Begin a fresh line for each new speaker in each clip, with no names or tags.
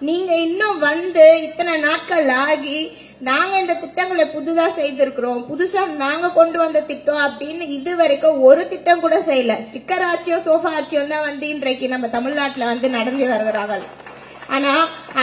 நீங்க இன்னும் வந்து இத்தனை நாட்கள் ஆகி நாங்க இந்த திட்டங்களை புதுதா செய்திருக்கிறோம், புதுசா நாங்க கொண்டு வந்த திட்டம் அப்படின்னு இது வரைக்கும் ஒரு திட்டம் கூட செய்யல. ஸ்டிக்கர் ஆட்சியோ சோஃபா ஆட்சியோ தான் வந்து இன்றைக்கு நம்ம தமிழ்நாட்டுல வந்து நடந்து வருகிறார்கள். ஆனா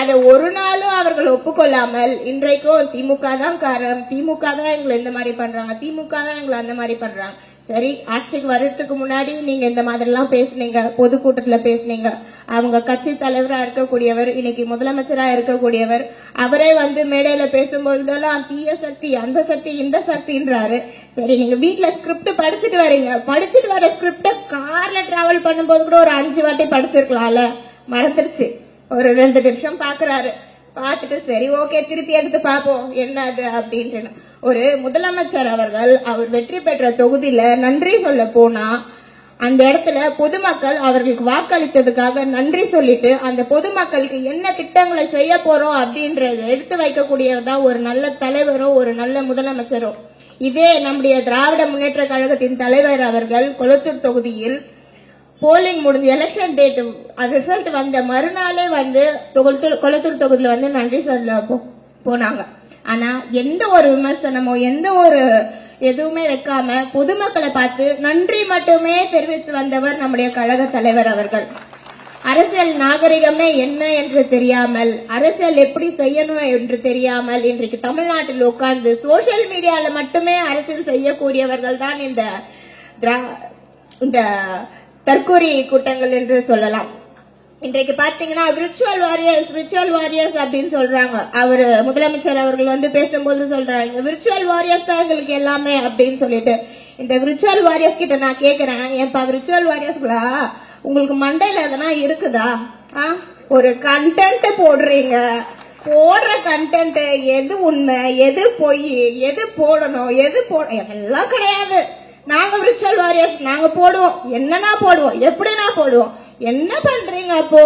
அதை ஒரு நாளும் அவர்கள் ஒப்புக்கொள்ளாமல் இன்றைக்கும் திமுக தான் காரணம், திமுக தான் எங்களை இந்த மாதிரி பண்றாங்க, திமுக தான் எங்களை அந்த மாதிரி பண்றாங்க. சரி, ஆட்சிக்கு வர்றதுக்கு முன்னாடி நீங்க இந்த மாதிரி எல்லாம் பேசுனீங்க, பொதுக்கூட்டத்துல பேசுனீங்க. அவங்க கட்சி தலைவரா இருக்கக்கூடியவர், இன்னைக்கு முதலமைச்சரா இருக்கக்கூடியவர், அவரே வந்து மேடையில பேசும்பொழுதெல்லாம் தீய சக்தி, அந்த சக்தி, இந்த சக்தின்றாரு. சரி, நீங்க வீட்டுல ஸ்கிரிப்ட் படிச்சுட்டு வரீங்க, படிச்சுட்டு வர ஸ்கிரிப்ட கார்ல டிராவல் பண்ணும்போது கூட ஒரு 5 வாட்டி படிச்சிருக்கலாம்ல, மறந்துருச்சு. ஒரு 2 நிமிஷம் பாக்குறாரு, பார்த்துட்டு சரி ஓகே திருப்பி எடுத்து பாப்போம் என்னது அப்படின்ட்டு. ஒரு முதலமைச்சர் அவர்கள் அவர் வெற்றி பெற்ற தொகுதியில நன்றி சொல்ல போனா அந்த இடத்துல பொதுமக்கள் அவர்களுக்கு வாக்களித்ததுக்காக நன்றி சொல்லிட்டு அந்த பொதுமக்களுக்கு என்ன திட்டங்களை செய்ய போறோம் அப்படின்றத எடுத்து வைக்கக்கூடியதான் ஒரு நல்ல தலைவரும் ஒரு நல்ல முதலமைச்சரும். இதே நம்முடைய திராவிட முன்னேற்ற கழகத்தின் தலைவர் அவர்கள் கொளத்தூர் தொகுதியில் போலிங் முடிஞ்ச எலெக்ஷன் டேட் ரிசல்ட் வந்த மறுநாளே வந்து கொளத்தூர் தொகுதியில வந்து நன்றி சொல்ல போனாங்க. ஆனா எந்த ஒரு விமர்சனமோ எந்த ஒரு எதுவுமே வைக்காம பொதுமக்களை பார்த்து நன்றி மட்டுமே தெரிவித்து வந்தவர் நம்முடைய கழக தலைவர் அவர்கள். அரசியல் நாகரிகமே என்ன என்று தெரியாமல், அரசியல் எப்படி செய்யணும் என்று தெரியாமல் இன்றைக்கு தமிழ்நாட்டில் உட்கார்ந்து சோசியல் மீடியால மட்டுமே அரசியல் செய்யக்கூடியவர்கள் தான் இந்த தற்கொலை கூட்டங்கள் என்று சொல்லலாம். இன்றைக்கு பாத்தீங்கன்னா விர்ச்சுவல் வாரியர்ஸ் அப்படின்னு சொல்றாங்க. அவரு முதலமைச்சர் அவர்கள் வந்து பேசும்போது சொல்றாங்க விர்ச்சுவல் வாரியர்ஸ் தான் எங்களுக்கு எல்லாமே அப்படின்னு சொல்லிட்டு. இந்த விர்ச்சுவல் வாரியர்ஸ் கிட்ட நான் கேக்குறேன், ஏன்பா விர்ச்சுவல் வாரியர்ஸ்களா உங்களுக்கு மண்டையில எதனா இருக்குதா? ஒரு கண்டென்ட் போடுறீங்க, போடுற கண்டென்ட் எது உண்மை எது பொய், எது போடணும் எது எல்லாம் கிடையாது. நாங்க விர்ச்சுவல் வாரியர்ஸ், நாங்க போடுவோம், என்னன்னா போடுவோம், எப்படின்னா போடுவோம். என்ன பண்றீங்க அப்போ?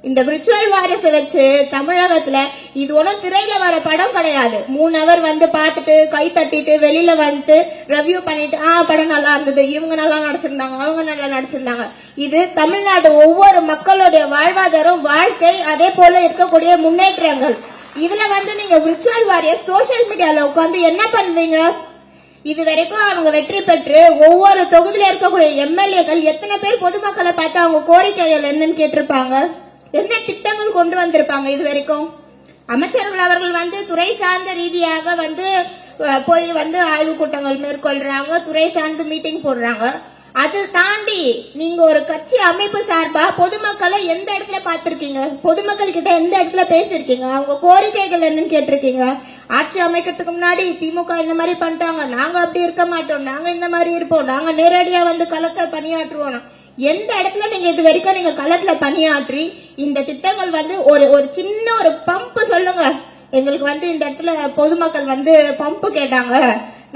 இந்த விர்ச்சுவல் வாரியர்ஸ் வச்சு தமிழகத்துல இது ஒன்னும் திரையில வர படம் கிடையாது. 3 ஹவர் வந்து பாத்துட்டு கை தட்டிட்டு வெளியில வந்து ரிவ்யூ பண்ணிட்டு படம் நல்லா இருந்தது, இவங்க நல்லா நடிச்சிருந்தாங்க, அவங்க நல்லா நடிச்சிருந்தாங்க. இது தமிழ்நாடு ஒவ்வொரு மக்களுடைய வாழ்வாதாரம், வாழ்க்கை, அதே போல இருக்கக்கூடிய முன்னேற்றங்கள். இதுல வந்து நீங்க விர்ச்சுவல் வாரியர்ஸ் சோசியல் மீடியால உட்காந்து என்ன பண்ணுவீங்க? இது வரைக்கும் அவங்க வெற்றி பெற்று ஒவ்வொரு தொகுதியில இருக்கக்கூடிய எம்எல்ஏக்கள் எத்தனை பேர் பொதுமக்களை பார்த்து அவங்க கோரிக்கைகள் என்னன்னு கேட்டிருப்பாங்க, என்ன திட்டங்கள் கொண்டு வந்திருப்பாங்க? இது வரைக்கும் அமைச்சர்கள் அவர்கள் வந்து துறை சார்ந்த ரீதியாக வந்து போய் வந்து ஆய்வு கூட்டங்கள் மேற்கொள்றாங்க, துறை சார்ந்து மீட்டிங் போடுறாங்க. அது தாண்டி நீங்க ஒரு கட்சி அமைப்பு சார்பா பொதுமக்களை எந்த இடத்துல பாத்திருக்கீங்க? பொதுமக்கள் கிட்ட எந்த இடத்துல பேசிருக்கீங்க? அவங்க கோரிக்கைகள் என்னன்னு கேட்டிருக்கீங்க? ஆட்சி அமைக்கிறதுக்கு முன்னாடி திமுக இந்த மாதிரி பண்ணிட்டாங்க, நாங்க அப்படி இருக்க மாட்டோம், நாங்க இந்த மாதிரி இருப்போம், நாங்க நேரடியா வந்து களத்தை பணியாற்றுவோம். எந்த இடத்துல நீங்க இது வரைக்கும் நீங்க களத்துல பணியாற்றி இந்த திட்டங்கள் வந்து ஒரு சின்ன ஒரு பம்ப் சொல்லுங்க, எங்களுக்கு வந்து இந்த இடத்துல பொதுமக்கள் வந்து பம்பு கேட்டாங்க,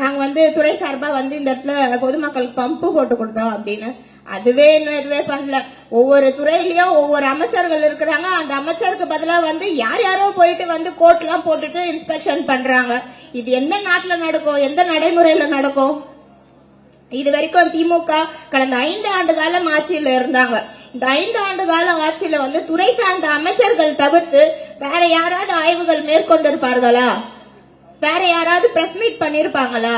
நாங்க வந்து துறை சார்பா வந்து இந்த இடத்துல பொதுமக்களுக்கு பம்பு போட்டு கொடுத்தோம் அப்படின்னு. அதுவே இன்னும் எதுவே பண்ணல. ஒவ்வொரு துறையிலயும் ஒவ்வொரு அமைச்சர்கள் இருக்கிறாங்க, அந்த அமைச்சருக்கு பதிலா வந்து யாரோ போயிட்டு வந்து கோட் எல்லாம் போட்டுட்டு இன்ஸ்பெக்ஷன் பண்றாங்க. இது எந்த நாட்டுல நடக்கும்? எந்த நடைமுறையில நடக்கும்? இது வரைக்கும் திமுக கடந்த 5 ஆண்டு காலம் ஆட்சியில இருந்தாங்க. இந்த 5 ஆண்டு கால ஆட்சியில வந்து துறை சார்ந்த அமைச்சர்கள் தவிர்த்து வேற யாராவது ஆய்வுகள் மேற்கொண்டிருப்பார்களா? வேற யாராவது பிரஸ் மீட் பண்ணிருப்பாங்களா?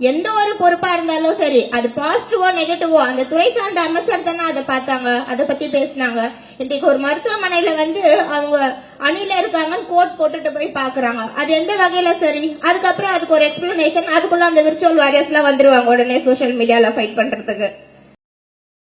எந்த ஒரு பொறுப்பா இருந்தாலும் சரி, அது பாசிட்டிவோ நெகட்டிவோ அந்த துறை சார்ந்த அமைச்சர் தானே அதை பார்த்தாங்க, அதை பத்தி பேசினாங்க. இன்றைக்கு ஒரு மருத்துவமனையில வந்து அவங்க அணில இருக்காங்கன்னு கோட் போட்டுட்டு போய் பாக்குறாங்க, அது எந்த வகையில சரி? அதுக்கப்புறம் அதுக்கு ஒரு எக்ஸ்பிளனேஷன், அதுக்குள்ள அந்த விர்ச்சுவல் வாரியர்ஸ் எல்லாம் வந்துருவாங்க உடனே சோசியல் மீடியால ஃபைட் பண்றதுக்கு.